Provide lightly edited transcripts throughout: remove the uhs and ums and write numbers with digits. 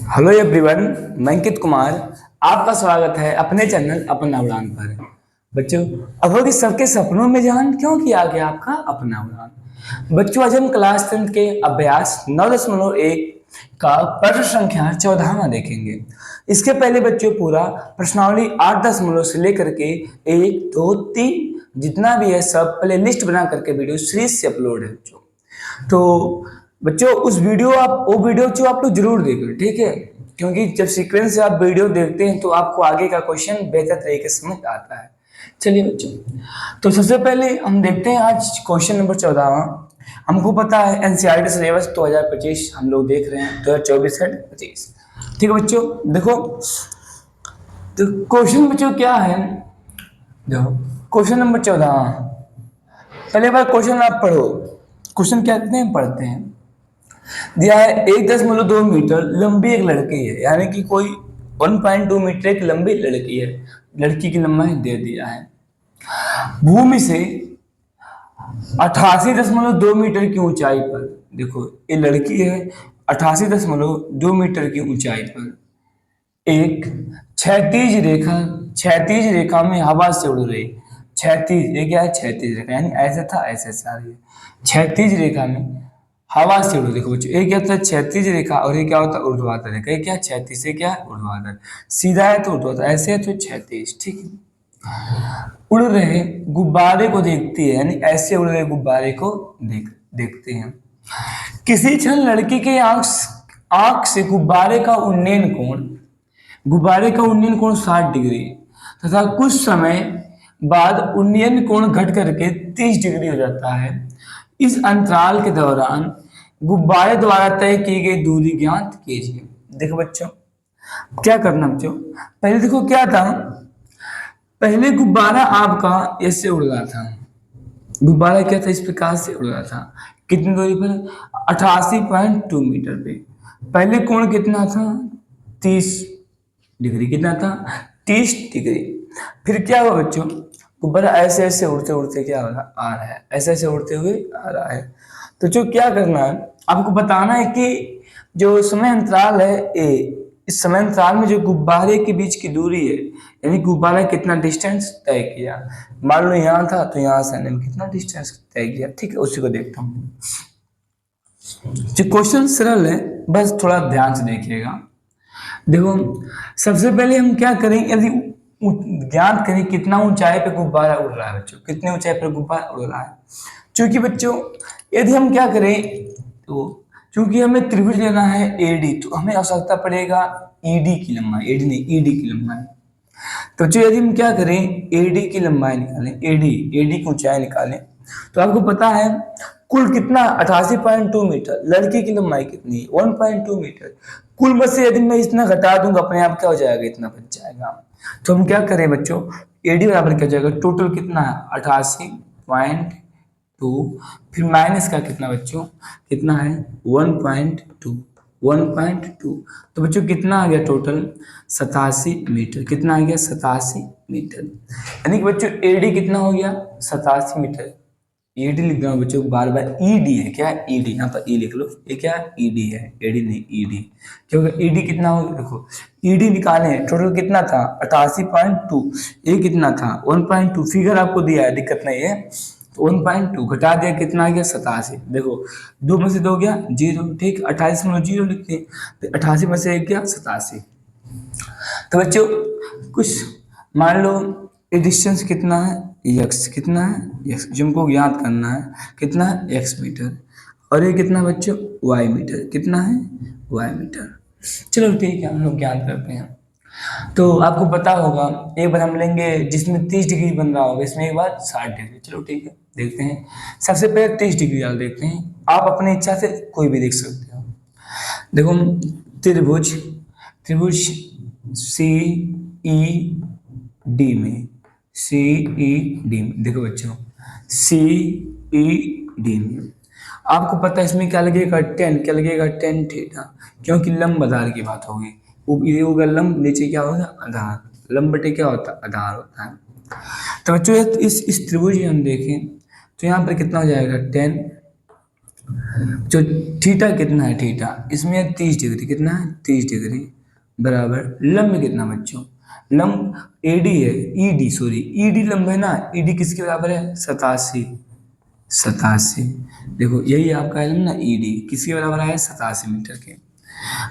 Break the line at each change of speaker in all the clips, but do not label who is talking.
Hello everyone, मैं अंकित कुमार। आपका स्वागत है अपने चैनल अपना उड़ान पर। बच्चों, अब होगी सबके सपनों में जान, क्यों किया गया आपका अपना उड़ान। बच्चों, आज हम क्लास 10 के अभ्यास 9.1 का प्रश्न संख्या 14वां देखेंगे। इसके पहले बच्चों पूरा प्रश्नावली 8 दशमलव से लेकर के 1, 2, 3 जितना भी है सब प्ले लिस्ट बना करके वीडियो सीरीज से अपलोड है बच्चों। तो बच्चों वो वीडियो जो आप लोग जरूर देखें, ठीक है, क्योंकि जब सीक्वेंस से आप वीडियो देखते हैं तो आपको आगे का क्वेश्चन बेहतर तरीके से समझ आता है। चलिए बच्चों, तो सबसे पहले हम देखते हैं आज क्वेश्चन नंबर 14वां। हमको पता है एनसीईआरटी सिलेबस 2025 हम लोग देख रहे हैं, 2024 से 25। ठीक है बच्चों, देखो तो क्वेश्चन बच्चों क्या है। देखो क्वेश्चन नंबर 14। पहले बार क्वेश्चन आप पढ़ो। क्वेश्चन क्या कहते हैं, पढ़ते हैं। दिया है 1.2 मीटर लंबी एक लड़की है, यानी कि कोई 1.2 मीटर एक लंबी लड़की है। लड़की की लंबाई दे दिया है। भूमि से 88.2 मीटर की ऊंचाई पर, देखो ये लड़की है 88.2 मीटर की ऊंचाई पर एक क्षैतिज रेखा में हवा से उड़ रही। क्षैतिज, ये क्या है, क्षैतिज रेखा, यानी ऐसे था ऐसे से आ रही है। क्षैतिज रेखा में हवा से उड़, देखो बच्चों ये क्या होता है क्षैतिज रेखा, और ये क्या होता है ऊर्ध्वाधर रेखा। ये क्या क्षैतिज से क्या है ऊर्ध्वाधर, सीधा है तो ऊर्ध्वाधर, ऐसे है तो क्षैतिज। ठीक है, उड़ रहे गुब्बारे को देखती है, यानी ऐसे उड़ रहे गुब्बारे को देखते हैं। किसी क्षण लड़की के आंख से गुब्बारे का उन्नयन कोण 60 डिग्री तथा कुछ समय बाद उन्नयन कोण घट करके 30 डिग्री हो जाता है। इस अंतराल के दौरान गुब्बारे द्वारा तय की गई दूरी ज्ञात कीजिए। देखो बच्चों क्या करना बच्चों, पहले देखो क्या था, पहले गुब्बारा आपका ऐसे उड़ रहा था। गुब्बारा क्या था, इस प्रकार से उड़ रहा था। कितनी दूरी पर, 88.2 मीटर पे। पहले कोण कितना था, 30 डिग्री। कितना था, 30 डिग्री। फिर क्या हुआ बच्चों, गुब्बारा ऐसे ऐसे उड़ते उड़ते क्या हो रहा आ रहा है, ऐसे ऐसे उड़ते हुए आ रहा है। तो जो क्या करना है, आपको बताना है कि जो समय अंतराल है ए, इस समय अंतराल में जो गुब्बारे के बीच की दूरी है, यानी गुब्बारा कितना डिस्टेंस तय किया। मान लो यहाँ था तो यहाँ से आने में कितना डिस्टेंस तय किया। ठीक है, उसी को देखता हूँ। जो क्वेश्चन सरल है, बस थोड़ा ध्यान से देखिएगा। देखो सबसे पहले हम क्या करें, यदि ज्ञात करें कितना ऊंचाई पे गुब्बारा उड़ रहा है बच्चों, कितने ऊंचाई पर गुब्बारा उड़ रहा है। क्योंकि बच्चों यदि हम क्या करें, तो क्योंकि हमें त्रिभुज लेना है एडी, तो हमें आवश्यकता पड़ेगा ईडी की लंबाई, एडी नहीं ईडी की लंबाई। तो जो यदि हम क्या करें, एडी की लंबाई निकालें, एडी एडी की ऊंचाई निकालें, तो आपको पता है कुल कितना 88.2 मीटर, लड़की की लंबाई कितनी है 1.2 मीटर। कुल में से यदि मैं इतना घटा दूंगा अपने आप क्या हो जाएगा, इतना बच जाएगा। तो हम क्या करें बच्चों, एडी बराबर क्या हो जाएगा, टोटल कितना है 88.2, फिर माइनस का कितना बच्चों, कितना है 1.2, 1.2। तो बच्चों कितना आ गया टोटल 87 मीटर। कितना आ गया 87 मीटर, यानी कि बच्चों एडी कितना हो गया 87 मीटर। ईडी लिख रहा हूँ बच्चों बार बार, ईडी है क्या, ईडी, यहाँ पर ई लिख लो, ये क्या ईडी है, एडी नहीं ईडी। क्योंकि ईडी कितना हो गया, देखो ईडी निकाले टोटल कितना था 88.2, ये कितना था 1.2, फिगर आपको दिया है दिक्कत नहीं है। तो 1.2 घटा दिया कितना आ गया 87। देखो 2 में से 2 गया 0, ठीक, 28.0 लिखते हैं, तो 88 में से 1 गया 87। तो बच्चों कुछ मान लो ये डिस्टेंस कितना है, एक्स, कितना है एक्स, जो हमको ज्ञात करना है, कितना है एक्स मीटर, और ये कितना बच्चों वाई मीटर, कितना है वाई मीटर। चलो ठीक है, हम लोग ज्ञात करते हैं। तो आपको पता होगा एक बार हम लेंगे जिसमें 30 डिग्री बन रहा होगा, इसमें एक बार 60 डिग्री। चलो ठीक है, देखते हैं। सबसे पहले 30 डिग्री वाला देखते हैं, आप अपनी इच्छा से कोई भी देख सकते हो। देखो त्रिभुज, त्रिभुज सी ई डी में, सी ई डी में, देखो बच्चों सी ई डी में आपको पता है इसमें क्या लगेगा 10, क्या लगेगा 10 थीटा, क्योंकि लंब आधार की बात होगी। ये होगा लंब, नीचे क्या होगा आधार, लंब बटे क्या होता है आधार होता है। तो बच्चों इस त्रिभुज हम देखें तो यहाँ पर कितना हो जाएगा 10, जो थीटा कितना है, थीटा इसमें है 30 डिग्री, कितना है 30 डिग्री, बराबर लंब कितना बच्चों, लंब एडी है, ईडी सॉरी ईडी लंब है ना, ईडी किसके बराबर है 87, 87। देखो यही आपका है ना, ईडी किसके बराबर है 87 मीटर के।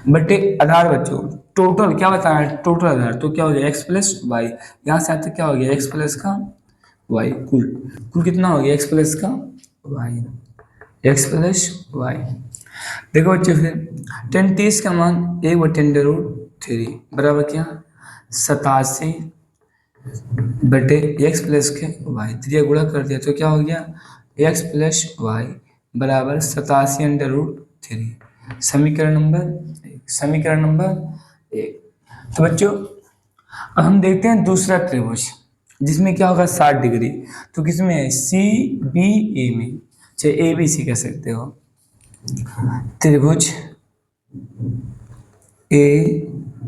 बटे आधार बच्चों, टोटल क्या बताना है, टोटल आधार तो क्या हो गया एक्स प्लस वाई, यहाँ से आते क्या हो गया एक्स प्लस का वाई, कुल कुल कितना हो गया एक्स प्लस का वाई, एक्स प्लस वाई। देखो बच्चों फिर 10 का मान 1/10√3 बराबर क्या 87 बटे एक्स प्लस के वाई, त्रिया गुणा कर दिया तो क्या हो गया एक्स प्लस वाई बराबर 87√3। समीकरण नंबर समीकरण नंबर 1। तो बच्चों अब हम देखते हैं दूसरा त्रिभुज जिसमें क्या होगा 60 डिग्री, तो किसमें है सी बी ए में, चाहे ए बी सी कह सकते हो, त्रिभुज ए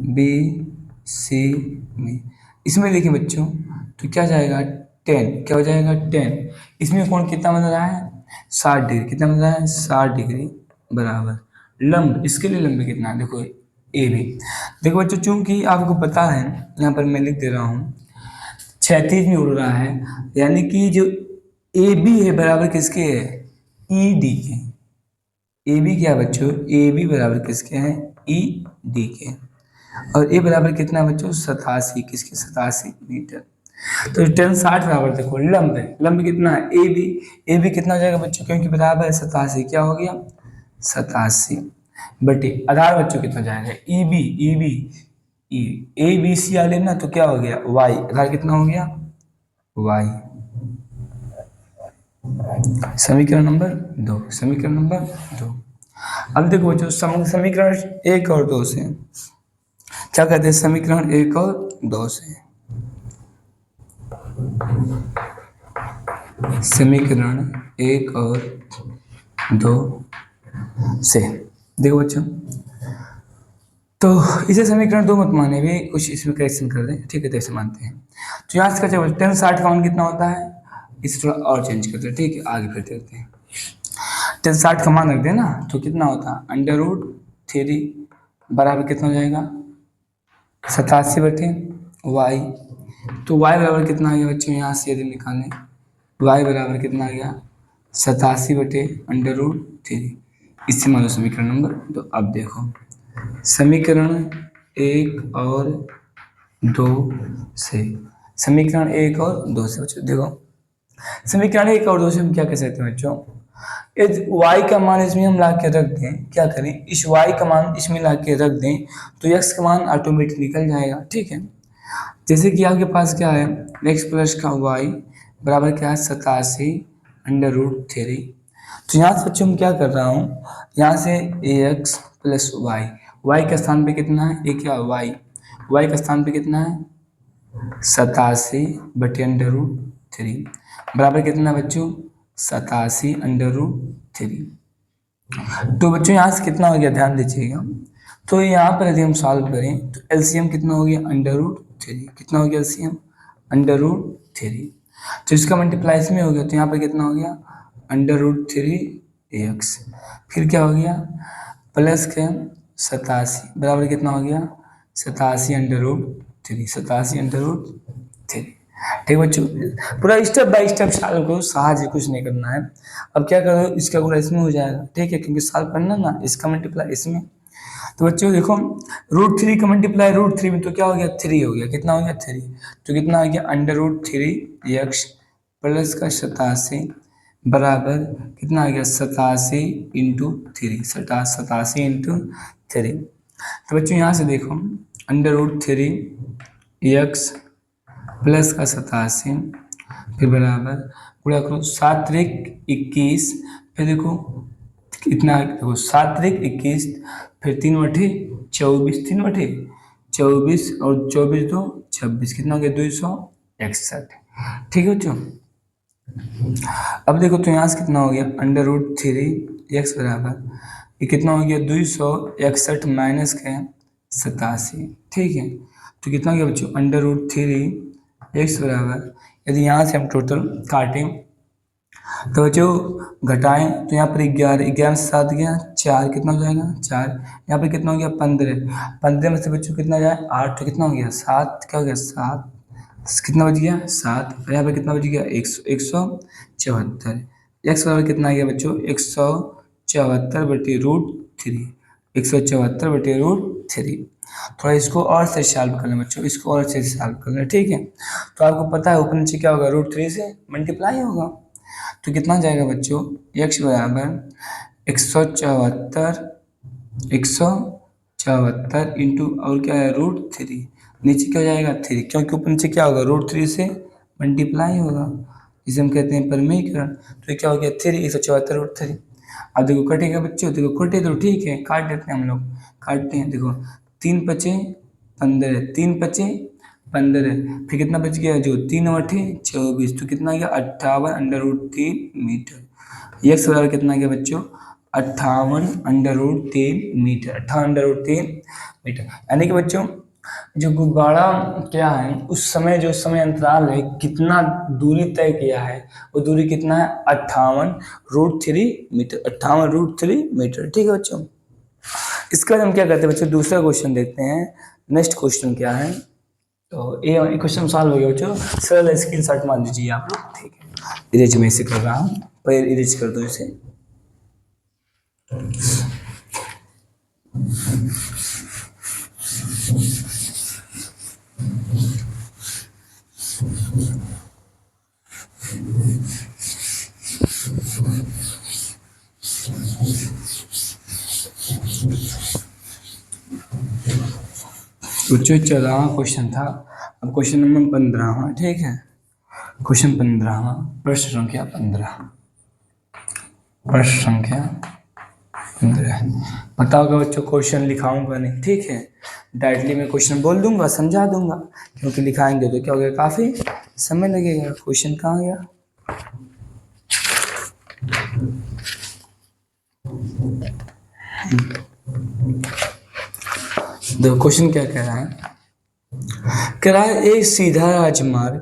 बी सी में। इसमें देखिए बच्चों तो क्या जाएगा 10, क्या हो जाएगा 10, इसमें कोण कितना बन रहा है 60 डिग्री, कितना बन रहा है 60 डिग्री बराबर लंब, इसके लिए लंब कितना है देखो ए बी। देखो बच्चों चूंकि आपको पता है यहाँ पर मैं लिख दे रहा हूँ क्षैतिज में उड़ रहा है, यानी कि जो ए बी है बराबर किसके है ई डी के, ए बी क्या बच्चों ए बी बराबर किसके हैं ई डी के, और ए बराबर कितना बच्चों 87, किसके 87 मीटर। तो 10 60 बराबर देखो लंब है, लंब कितना है ए बी कितना हो जाएगा बच्चों, क्योंकि बराबर है 87, क्या हो गया 87 बटे आधार बच्चों कितना जाएगा ई बी ए बी सी आ लेना तो क्या हो गया वाई, आधार कितना हो गया वाई। समीकरण नंबर 2, समीकरण नंबर 2। अब देखो बच्चों समीकरण 1 और 2 से क्या कहते हैं, समीकरण 1 और 2 से, समीकरण 1 और 2 से देखो बच्चों, तो इसे समीकरण 2 मत माने भी, कुछ इसमें करेक्शन कर दें, ठीक है तो ऐसे मानते हैं। तो यहाँ से क्या 10 60 का मान कितना होता है, इसे थोड़ा और चेंज करते हैं, ठीक है आगे फिर देखते हैं। 10 60 का मान रख देना तो कितना होता है √3 बराबर कितना हो जाएगा 87 बटे वाई, तो वाई बराबर कितना आ गया बच्चों, यहाँ से यदि निकालें वाई बराबर कितना आ गया 87 बटे √3, इससे मान लो समीकरण नंबर 2। अब देखो समीकरण 1 और 2 से, समीकरण 1 और 2 से बच्चों देखो समीकरण 1 और 2 से हम क्या कह सकते हैं बच्चों, इस y का मान इसमें हम ला के रख दें, क्या करें इस y का मान इसमें ला के रख दें तो x का मान ऑटोमेटिक निकल जाएगा, ठीक है। जैसे कि आपके पास क्या है x प्लस का y बराबर क्या है 87√3। तो यहाँ से बच्चों मैं क्या कर रहा हूँ, यहाँ से ax प्लस y के स्थान पे कितना है, एक क्या y के स्थान पे कितना है 87/√3 बराबर कितना बच्चों 87/√3। तो बच्चों यहाँ से कितना हो गया ध्यान दीजिएगा, तो यहाँ पर यदि हम सॉल्व करें तो एलसीएम कितना हो गया √3, कितना हो गया एलसीएम √3, तो इसका मल्टीप्लाई इसमें हो गया तो यहाँ पर कितना हो गया √3x, फिर क्या हो गया प्लस के 87 बराबर कितना हो गया 87/√3, 87/√3। ठीक बच्चों पूरा स्टेप बाय स्टेप सॉल्व करो, सहज है कुछ नहीं करना है। अब क्या करो इसका गुणा इसमें हो जाएगा, ठीक है क्योंकि सॉल्व करना ना, इसका मल्टीप्लाई इसमें। तो बच्चों देखो √3 का मल्टीप्लाई √3 में तो क्या हो गया 3 हो गया, कितना हो गया 3, तो कितना हो गया √3x प्लस का 87 बराबर कितना आ गया 87 × 3, 87 × 3। तो बच्चों यहाँ से देखो √3x प्लस का 87 फिर बराबर गुणा करो 7 × 21, फिर देखो कितना देखो 7 × 21 फिर 3/24, 3/24 और 24 2 26, कितना हो गया 261। ठीक है बच्चों। अब देखो तो यहाँ से कितना हो गया √3x बराबर ये कितना हो गया 261 माइनस का 87, ठीक है। तो कितना हो गया बच्चों √3x बराबर, यदि यहाँ से हम टोटल काटें तो बच्चों घटाएं तो यहाँ पर 11, 11 से 7 गया 4, कितना हो जाएगा 4। यहाँ पर कितना हो गया 15, 15 में से बच्चों कितना जाए 8, तो कितना हो गया 7, क्या हो गया 7, कितना बच गया 7। और यहाँ पर कितना बच गया 174। एक्स बराबर कितना आ गया बच्चों 174/√3, 174/√3। थोड़ा इसको और से सॉल्व कर लें बच्चों, इसको और से सॉल्व कर लें, ठीक है। तो आपको पता है ऊपर नीचे क्या होगा, √3 से मल्टीप्लाई होगा। तो कितना जाएगा बच्चों x बराबर 174 इंटू और क्या है √3, नीचे क्या हो जाएगा 3, क्योंकि ऊपर नीचे क्या होगा √3 से मल्टीप्लाई होगा, जिसे हम कहते हैं परमीकरण। तो ये क्या हो गया 3, 174/3। अब देखो कटेगा बच्चों, देखो कटे तो ठीक है, काट देते हैं हम लोग, काटते हैं। देखो 3 पचे 15, 3 पचे 15, फिर कितना बच गया जो 3 और 24, तो कितना गया 58/√3 मीटर। एक्स बराबर कितना गया बच्चों 58/√3 मीटर, 58/√3 मीटर। यानी कि बच्चों जो गुब्बारा क्या है उस समय जो समय अंतराल है कितना दूरी तय किया है, वो दूरी कितना है 58/√3 मीटर, 58/√3 मीटर, ठीक है बच्चों। इसके बाद हम क्या करते हैं बच्चों, दूसरा क्वेश्चन देखते हैं। नेक्स्ट क्वेश्चन क्या है, तो ये क्वेश्चन सॉल्व हो गया बच्चों, सरल स्क्रीनशॉट मान लीजिए आप लोग, ठीक है। इरेज में से कर रहा हूँ, पहले इरेज कर दो इसे। बच्चों 14वां क्वेश्चन था, अब क्वेश्चन नंबर 15, ठीक है। क्वेश्चन 15, प्रश्न संख्या 15, प्रश्न संख्या 15। पता होगा बच्चों क्वेश्चन लिखाऊंगा नहीं, ठीक है, डायरेक्टली मैं क्वेश्चन बोल दूंगा, समझा दूंगा, क्योंकि लिखाएंगे तो क्या हो गया काफी समय लगेगा। क्वेश्चन कहाँ गया, देखो क्वेश्चन क्या कह रहा है, कह रहा है एक सीधा राजमार्ग,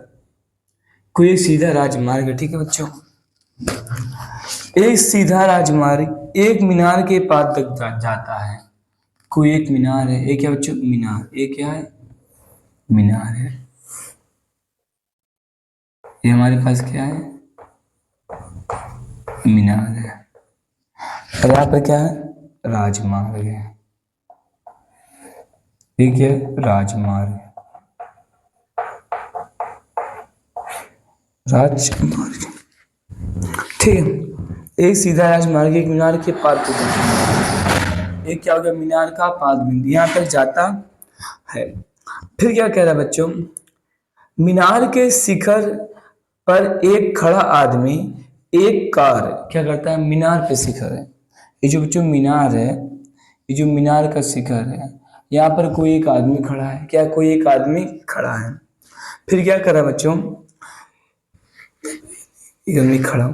कोई एक सीधा राजमार्ग है, ठीक है बच्चों। एक सीधा राजमार्ग एक मीनार के पास तक जाता है। कोई एक मीनार है, एक क्या बच्चों मीनार, एक क्या है मीनार है, ये हमारे पास क्या है मीनार है, और यहाँ पर क्या है राजमार्ग है, ठीक है राजमार्ग, राजमार्ग, ठीक है। एक सीधा राजमार्ग एक मीनार के पास तक जाता है, एक क्या हो गया मीनार का पाद बिंदु यहाँ तक जाता है। फिर क्या कह रहा है बच्चों, मीनार के शिखर पर एक खड़ा आदमी एक कार क्या करता है, मीनार पे शिखर है, ये जो बच्चों मीनार है, ये जो मीनार का शिखर है, यहाँ पर कोई एक आदमी खड़ा है, क्या कोई एक आदमी खड़ा है। फिर क्या कर रहा है बच्चों, एक आदमी खड़ा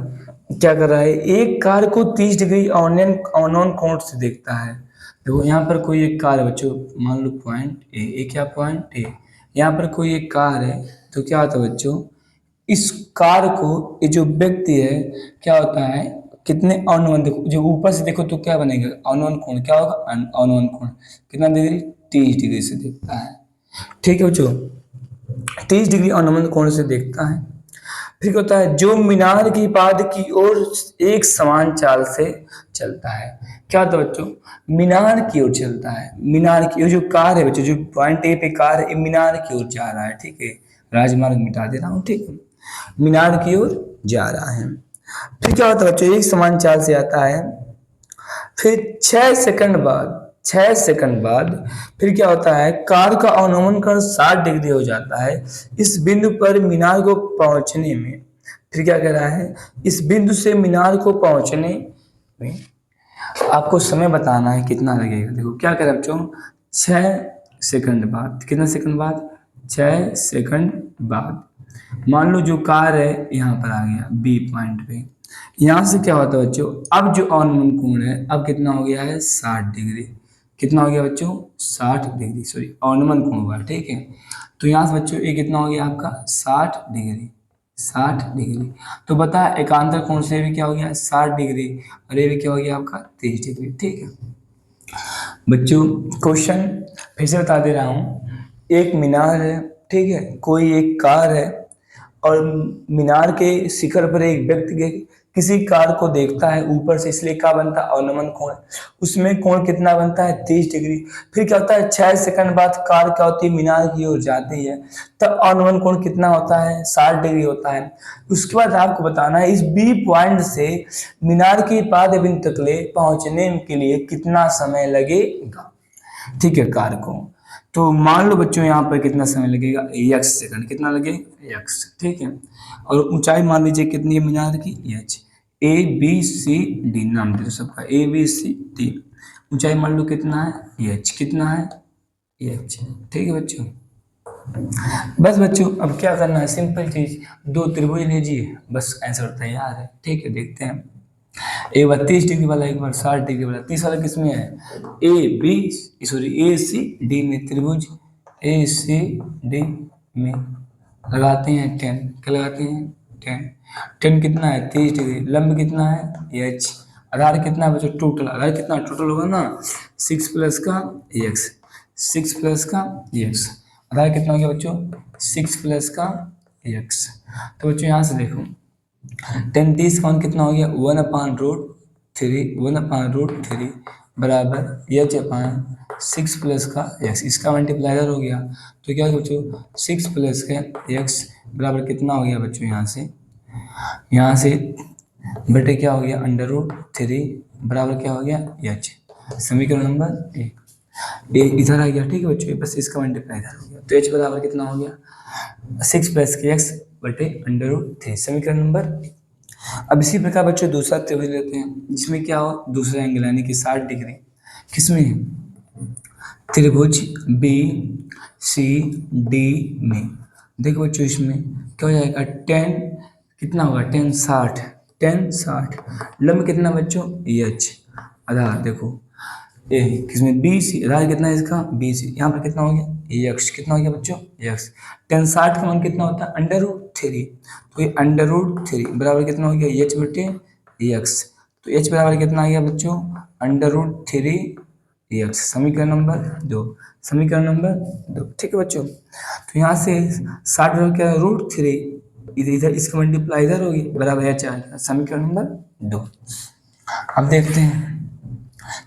क्या कर रहा है, एक कार को 30 डिग्री ऑनोन कोण से देखता है। देखो यहाँ पर कोई एक कार है बच्चों, मान लो पॉइंट ए, क्या पॉइंट ए, यहाँ पर कोई एक कार है, तो क्या होता है बच्चों, इस कार को ये जो व्यक्ति है क्या होता है कितने अनुमान, देखो जो ऊपर से देखो तो क्या बनेगा अनुमान कोण, क्या होगा अनुमान कोण, कितना डिग्री 30 डिग्री से देखता है, ठीक है बच्चों 30 डिग्री अनुमान कोण से देखता है। फिर क्या होता है, जो मीनार की पाद की ओर एक समान चाल से चलता है, क्या होता है बच्चों मीनार की ओर चलता है, मीनार की जो कार है बच्चों, जो पॉइंट ए पे कार है मीनार की ओर जा रहा है, ठीक है, राजमार्ग मिटा दे रहा हूँ, ठीक है, मीनार की ओर जा रहा है। फिर क्या होता है बच्चों, एक समान चाल से आता है, फिर 6 सेकंड बाद फिर क्या होता है, कार का अवनमन कर 60 डिग्री हो जाता है। इस बिंदु पर मीनार को पहुंचने में, फिर क्या कह रहा है, इस बिंदु से मीनार को पहुंचने में आपको समय बताना है कितना लगेगा। देखो क्या कह रहा है बच्चों, 6 सेकंड बाद, कितना सेकंड बाद 6 सेकंड बाद, मान लो जो कार है यहाँ पर आ गया बी पॉइंट पे, यहाँ से क्या होता है बच्चों, अब जो अवनमन कोण है अब कितना हो गया है 60 डिग्री, कितना हो गया बच्चों 60 डिग्री, सॉरी अवनमन कोण हुआ, ठीक है। तो यहाँ से बच्चों ये कितना हो गया आपका 60 डिग्री, 60 डिग्री। तो बता एकांतर कोण से भी क्या हो गया 60 डिग्री, और ये भी क्या हो गया आपका 30 डिग्री। ठीक है बच्चों, क्वेश्चन फिर से बता दे रहा हूँ। एक मीनार है, ठीक है, कोई एक कार है, और मीनार के शिखर पर एक व्यक्ति के किसी कार को देखता है ऊपर से, इसलिए क्या बनता है अवनमन कोण। उसमें कोण कितना बनता है 30 डिग्री। फिर क्या होता है 6 सेकंड बाद कार क्या होती है मीनार की ओर जाती है, तब अवनमन कोण कितना होता है 60 डिग्री होता है। उसके बाद आपको बताना है इस बी पॉइंट से मीनार के पाद बिंदु तक ले पहुंचने के लिए कितना समय लगेगा। ठीक है कार को, तो मान लो बच्चों यहाँ पर कितना समय लगेगा x सेकंड, कितना लगेगा x। ठीक है, और ऊंचाई मान लीजिए कितनी है मीनार की h, A B C D नाम दे दो सबका, ए बी सी डी। ऊंचाई मान लो कितना है h, कितना है h। ठीक है बच्चों, बस बच्चों अब क्या करना है सिंपल चीज, दो त्रिभुज लीजिए बस आंसर तैयार है। ठीक है देखते हैं, एक बार 30 डिग्री वाला, एक बार 60 डिग्री वाला। 30 वाला किस में है A B sorry A C D में, त्रिभुज ए सी डी में लगाते हैं 10, क्या लगाते हैं 10। 10 कितना है 30 डिग्री, लंब कितना है एच, आधार कितना है बच्चों टोटल, आधार कितना टोटल होगा ना 6 प्लस का एक्स, 6 प्लस का एक्स, आधार कितना हो गया बच्चों 6 प्लस का एक्स। तो बच्चों यहाँ से देखो 10 कौन कितना हो गया 1/√3, 1/√3 बराबर एच अपान 6 प्लस का एक्स, इसका मल्टीप्लायर हो गया। तो क्या बच्चों 6 प्लस का एक्स बराबर कितना हो गया बच्चों यहाँ से बटे क्या हो गया √3 बराबर क्या हो गया एच। समीकरण नंबर 1 इधर आ गया। ठीक है बच्चों, बस इसका मल्टीप्लाई इधर हो गया, तो एच बराबर कितना हो गया 6 प्लस के एक्स बटे √3, समीकरण नंबर 1। अब इसी प्रकार बच्चों दूसरा त्रिभुज लेते हैं जिसमें क्या हो दूसरा एंगल यानी कि 60 डिग्री, किसमें त्रिभुज बी सी डी में। देखो बच्चों इसमें क्या हो जाएगा 10 कितना होगा 10 60 लंब कितना बच्चों एच, आधार देखो ए किसमें बी सी, आधार कितना है इसका बी सी, यहाँ पर कितना हो गया एक्स, कितना हो गया बच्चों एक्स। 10 60 का मान कितना होता है √3, तो ये √3 बराबर कितना हो गया एच बटे एक्स। तो एच बराबर कितना आ गया बच्चों √3 एक्स, समीकरण नंबर 2, समीकरण नंबर 2। ठीक है बच्चों, तो यहाँ से 60 बराबर क्या √3, इधर इधर इसका मल्टीप्लाई इधर होगी बराबर एच आ गया, समीकरण नंबर 2। अब देखते हैं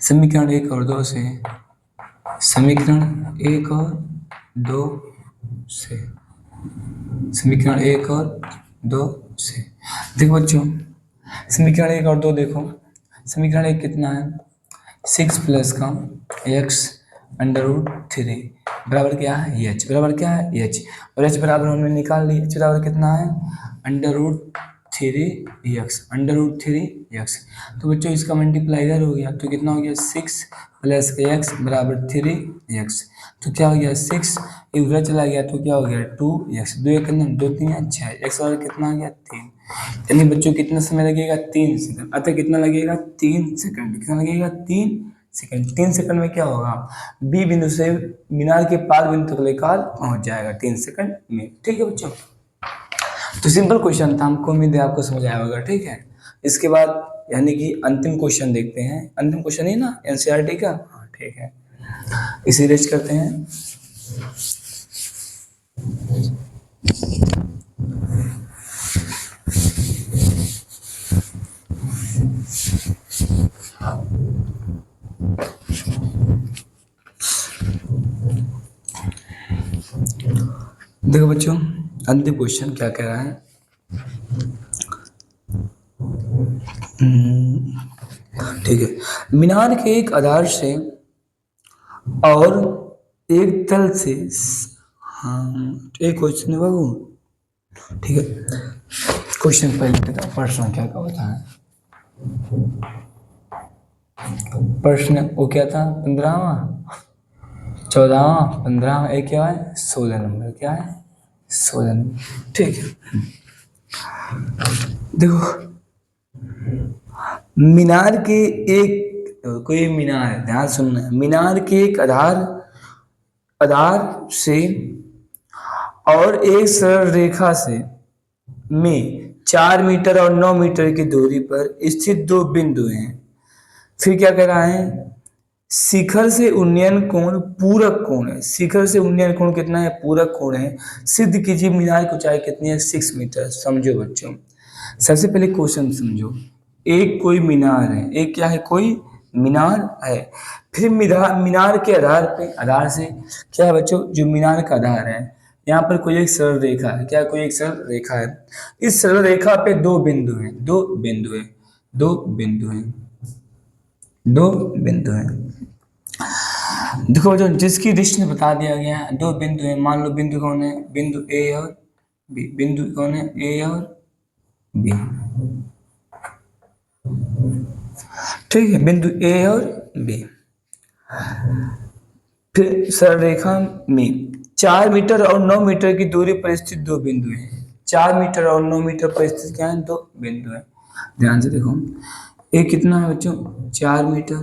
समीकरण 1 और 2 से, समीकरण 1 और 2 से, समीकरण 1 और 2 से। देखो बच्चों समीकरण 1 और 2 देखो, समीकरण 1 कितना है 6 प्लस का एक्स √3 बराबर क्या है एच, बराबर क्या है एच, और एच बराबर हमने निकाल लिया, एच बराबर कितना है √3 एक्स। तो बच्चों इसका मल्टीप्लाई इधर हो गया, तो कितना हो गया 6 प्लस का एक्स बराबर 3 एक्स। तो क्या हो गया 6 उधर चला गया तो क्या हो गया 2 एक्स, 2 एक 2 3 6 एक्स बराबर कितना आ गया 3। यानी बच्चों कितना समय लगेगा 3 सेकंड, अतः कितना लगेगा 3 सेकंड, कितना लगेगा 3 सेकंड। 3 सेकंड में क्या होगा बी बिंदु से मीनार के पाद बिंदु तक लेकर पहुंच जाएगा 3 सेकंड में। ठीक है बच्चों, तो सिंपल क्वेश्चन था, हमको उम्मीद है आपको समझ आया होगा। ठीक है, इसके बाद यानी कि अंतिम क्वेश्चन देखते हैं, अंतिम क्वेश्चन ही ना एनसीईआरटी का। हाँ ठीक है, इसे रेज करते हैं। देखो बच्चों अंतिम क्वेश्चन क्या कह रहा है, ठीक है, मीनार के एक आधार से और एक तल से, हाँ एक क्वेश्चन है बाबू। ठीक है, क्वेश्चन पहले प्रश्न क्या का होता है, प्रश्न वो क्या था 15वां 14वां 15वां, एक क्या है 16 नंबर, क्या है 16 नंबर। ठीक है, देखो मीनार के एक कोई मीनार है, ध्यान सुनना है, मीनार के एक आधार से और एक सरल रेखा से में 4 मीटर और 9 मीटर की दूरी पर स्थित दो बिंदु हैं। फिर क्या कह रहा है, शिखर से उन्नयन कोण पूरक कोण है। शिखर से उन्नयन कोण कितना है, पूरक कोण है। सिद्ध कीजिए मीनार की ऊंचाई कितनी है, 6 मीटर। समझो बच्चों, सबसे पहले क्वेश्चन समझो। एक कोई मीनार है, एक क्या है, कोई मीनार है। फिर मीनार के आधार से क्या है बच्चों, जो मीनार का आधार है, यहाँ पर कोई एक सरल रेखा है। क्या, कोई एक सरल रेखा है। इस सरल रेखा पे दो बिंदु हैं, दो बिंदु हैं, दो बिंदु हैं, दो बिंदु हैं। देखो जो जिसकी दृष्टि में बता दिया गया है, दो बिंदु हैं। मान लो बिंदु कौन है, बिंदु ए और बी। बिंदु कौन है, ए और बी। ठीक है, बिंदु ए और बी। फिर सरल रेखा में 4 मीटर और 9 मीटर की दूरी पर स्थित दो बिंदु हैं। 4 मीटर और 9 मीटर पर स्थित क्या है, दो बिंदु हैं। ध्यान से देखो, एक कितना है बच्चों, 4 मीटर,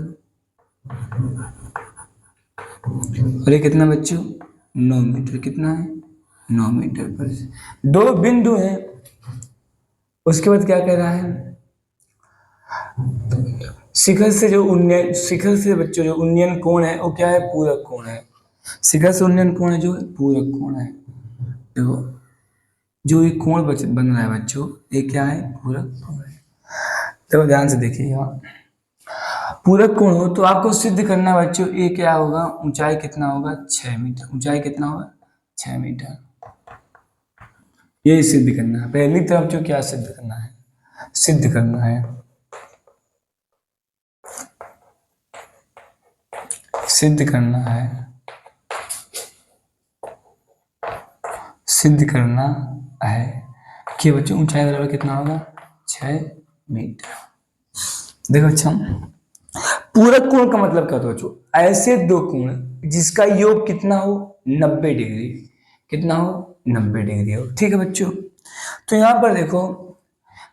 और ये कितना बच्चों, 9 मीटर। कितना है, 9 मीटर पर दो बिंदु हैं। उसके बाद क्या कह रहा है, शिखर से बच्चों जो उन्नयन कोण है वो क्या है, पूरक कोण है। शिखर से उन्नयन कोण है जो पूरक कोण है। देखो जो ये कोण बन रहा है बच्चों, ये क्या है, पूरक कोण है। तो ध्यान से देखिएगा, पूरक कोण हो तो आपको सिद्ध करना है बच्चों, ये क्या होगा, ऊंचाई कितना होगा, 6 मीटर। ऊंचाई कितना होगा, 6 मीटर। ये सिद्ध करना है। पहली तरफ जो क्या सिद्ध करना है, सिद्ध करना है, सिद्ध करना है, सिद्ध करना है कि बच्चों ऊंचाई बराबर कितना होगा, 6 मीटर। देखो अच्छा, पूरक कोण का मतलब क्या होता है बच्चों, ऐसे दो कोण जिसका योग कितना हो, 90 डिग्री। कितना हो, 90 डिग्री हो। ठीक है बच्चों, तो यहाँ पर देखो,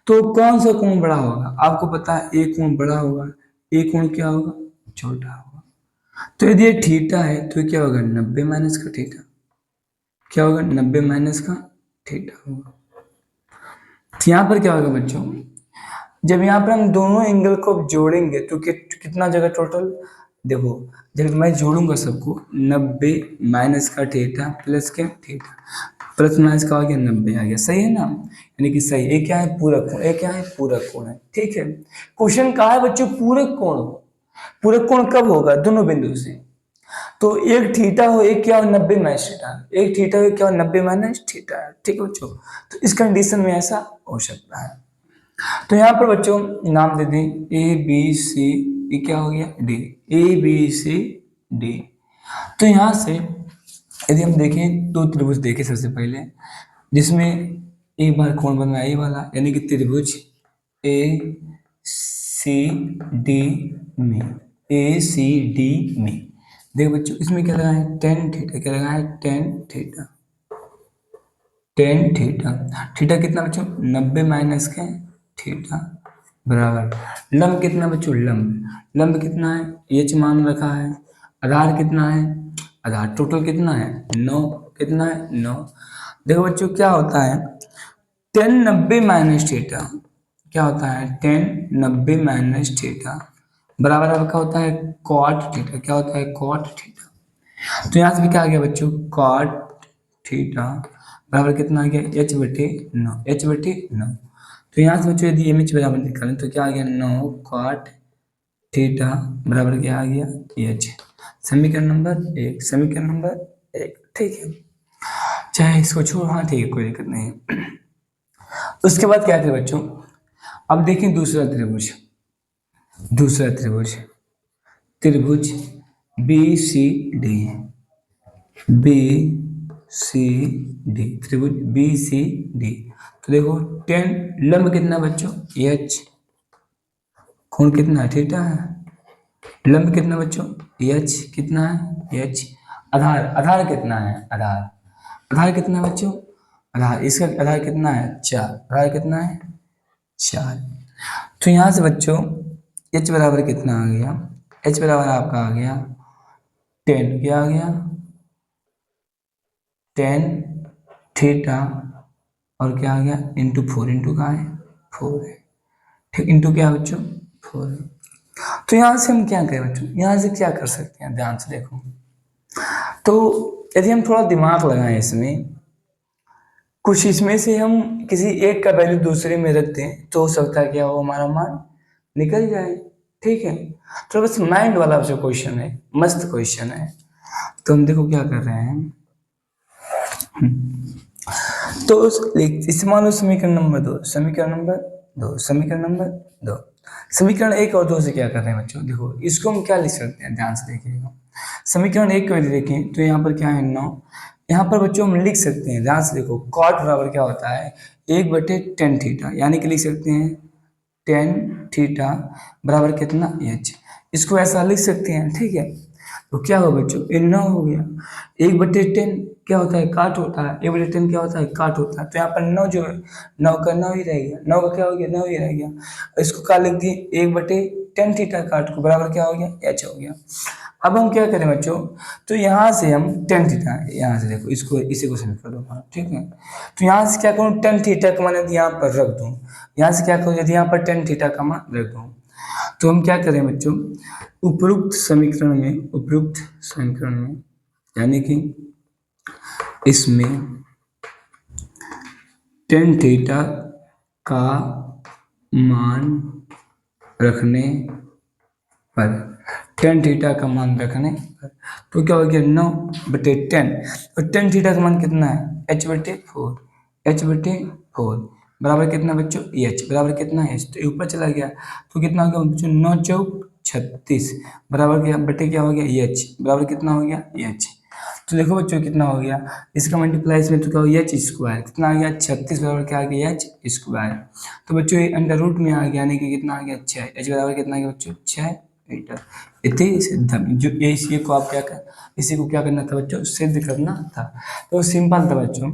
तो कौन सा कोण बड़ा होगा, आपको पता है एक कोण बड़ा होगा, एक कोण क्या होगा, छोटा होगा। तो यदि ये थीटा है तो क्या होगा, 90 माइनस का थीटा। क्या होगा, 90 माइनस का थीटा होगा। तो यहाँ पर क्या होगा बच्चों, जब यहाँ पर हम दोनों एंगल को जोड़ेंगे तो कितना जगह टोटल, देखो जब मैं जोड़ूंगा सबको, 90 माइनस का थीटा प्लस के थीटा, प्लस माइनस का हो गया 90 आ गया। सही है ना, यानी कि सही। ये क्या है, पूरक कोण। ये क्या है, पूरक कोण है। ठीक है, क्वेश्चन कहा है बच्चों पूरक कोण हो। पूरक कोण कब होगा, दोनों बिंदु से। तो एक थीटा हो, एक क्या हो, 90 माइनस थीटा। एक थीटा हो, क्या हो, 90 माइनस थीटा। ठीक है बच्चों, तो इस कंडीशन में ऐसा हो सकता है। तो यहाँ पर बच्चों नाम दे दें ए बी सी, ये क्या हो गया, D. A B C D. तो यहाँ से यदि हम देखें, दो त्रिभुज देखें सबसे पहले, जिसमें एक बार कोण बन रहा है ये वाला, यानी कि त्रिभुज ए सी डी में, ए सी डी में। देखो बच्चों इसमें क्या लगा है, टेन थीटा। क्या लगा है, tan theta. Tan theta, theta कितना बच्चों, 90 माइनस के थीटा बराबर लंब कितना बच्चों, लंब कितना है, एच मान रखा है। आधार कितना है, आधार टोटल कितना है, 9। कितना है, 9। देखो बच्चों क्या होता है, टेन 90 माइनस थीटा क्या होता है, टेन 90 माइनस थीटा बराबर आपका होता है कॉट थीटा। क्या होता है, कॉट थीटा। तो यहाँ से भी क्या आ गया बच्चों, कॉट थीटा बराबर कितना आ गया, एच बटे 9। एच बटे 9। तो यहाँ से बच्चों यदि एम एच बराबर निकालें तो क्या आ गया, 9 कॉट थीटा बराबर क्या आ गया, एच। समीकरण नंबर 1, समीकरण नंबर 1। ठीक है, चाहे इसको छोड़, हाँ ठीक है, कोई दिक्कत नहीं है। उसके बाद क्या थे बच्चों, अब देखें दूसरा त्रिभुज, दूसरा त्रिभुज, त्रिभुज B C D, B C D, त्रिभुज बी सी डी। तो देखो टेन, लंब कितना बच्चों, एच, कोण कितना है, थीटा है। लंब कितना बच्चों, एच कितना है, एच। आधार, आधार कितना है, आधार, आधार कितना है बच्चों, आधार, इसका आधार कितना है, 4। आधार कितना है, 4। तो यहाँ से बच्चों एच बराबर कितना आ गया, एच बराबर आपका आ गया 10। क्या आ गया, 10 थीटा और क्या आ गया इंटू 4, इंटू कहाँ है 4 है, ठीक, इंटू क्या है बच्चों 4 है। तो यहाँ से हम क्या करें बच्चों, यहाँ से क्या कर सकते हैं, ध्यान से देखो। तो यदि हम थोड़ा दिमाग लगाएं इसमें, कुछ इसमें से हम किसी एक का वैल्यू दूसरे में रख दें तो हो सकता है क्या वो हमारा मान निकल जाए, ठीक है। तो बस माइंड वाला जो क्वेश्चन है, मस्त क्वेश्चन है। तो हम देखो क्या कर रहे हैं, तो इस मान लो समीकरण नंबर 2, समीकरण नंबर 2, समीकरण नंबर 2, समीकरण 1 और 2 से क्या कर रहे हैं बच्चों, देखो इसको हम क्या लिख सकते हैं, ध्यान से देखिएगा। समीकरण 1 को यदि देखें तो यहाँ पर क्या है 9, यहाँ पर बच्चों हम लिख सकते हैं, ध्यान से देखो, कॉट बराबर क्या होता है 1/tan थीटा, यानी कि लिख सकते हैं tan थीटा बराबर कितना h, इसको ऐसा लिख सकते हैं, ठीक है। तो क्या हो बच्चों, ये 9 हो गया, 1/10 क्या होता है काट होता है, 1/10 क्या होता है काट होता है, तो यहाँ पर 9 जो है 9 का 9 ही रह गया, 9 का क्या हो गया 9 ही रह गया, इसको क्या लिख दिए 1/tan थीटा काट को बराबर क्या हो गया h हो गया। अब हम क्या करें बच्चों, तो यहाँ से हम tan थीटा, यहाँ से देखो इसको इसी को सॉल्व कर दो, ठीक है। तो यहाँ से क्या करूँ tan थीटा का मान यदि यहाँ पर रख दूँ, यहाँ से क्या करूँ यदि यहाँ पर tan थीटा का मान रख दूँ, तो हम क्या करें बच्चों, उपरोक्त समीकरण में, उपरोक्त समीकरण में यानी कि इसमें tan थीटा का मान रखने पर, tan थीटा का मान रखने पर, तो क्या हो गया 9/10, और tan थीटा का मान कितना है h/4, h/4 बराबर कितना बच्चों h बराबर कितना है, तो ऊपर चला गया तो कितना हो गया बच्चों 9 चौक 36 बराबर क्या बटे क्या हो गया h बराबर कितना हो गया h। तो देखो बच्चों कितना हो गया, इसका मल्टीप्लाई इसमें तो क्या हो गया h स्क्वायर, कितना आ गया 36 बराबर क्या आ गया h स्क्वायर। तो बच्चों ये अंडर रूट में आ गया, यानी कि कितना आ गया 6, h बराबर कितना आ गया बच्चों 6 मीटर। इतनी सिद्धम जो ये इसी को आप क्या कर, इसी को क्या करना था बच्चों सिद्ध करना था। तो सिंपल था बच्चों,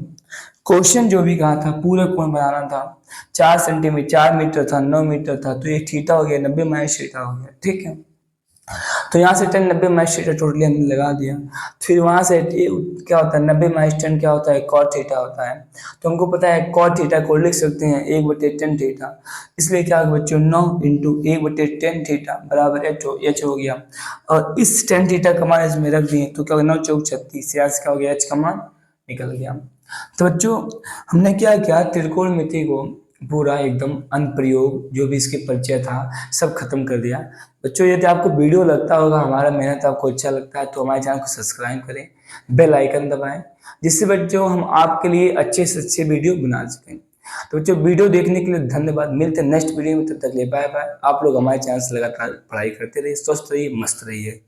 क्वेश्चन जो भी कहा था पूरा कोण बनाना था, 4 सेंटीमीटर 4 मीटर था 9 मीटर था, तो ये थीटा हो गया 90 माइनस थीटा हो गया, ठीक है। तो यहाँ से 10 90 माइनस थीटा टोटली हमने लगा दिया, फिर वहाँ से क्या होता है 90 माइनस 10 क्या होता है कॉट थीटा होता है, तो हमको पता है कॉट थीटा को लिख सकते हैं 1/tan थीटा, इसलिए क्या होगा बच्चों 9 इंटू 1/tan थीटा बराबर h हो गया, और इस tan थीटा का मान इसमें रख दिए तो क्या होगा 9 चौक 36, यहाँ से क्या हो गया h का मान निकल गया। तो बच्चों हमने क्या किया, त्रिकोणमिति को पूरा एकदम अनुप्रयोग जो भी इसके परिचय था सब खत्म कर दिया। बच्चों यदि आपको वीडियो लगता होगा, हमारा मेहनत आपको अच्छा लगता है, तो हमारे चैनल को सब्सक्राइब करें, बेल आइकन दबाएं, जिससे बच्चों हम आपके लिए अच्छे से अच्छे वीडियो बना सकें। तो बच्चों वीडियो देखने के लिए धन्यवाद, मिलते हैं नेक्स्ट वीडियो में, तब तक ले बाय बाय। आप लोग हमारे चैनल से लगातार पढ़ाई करते रहिए, स्वस्थ रहिए, मस्त रहिए।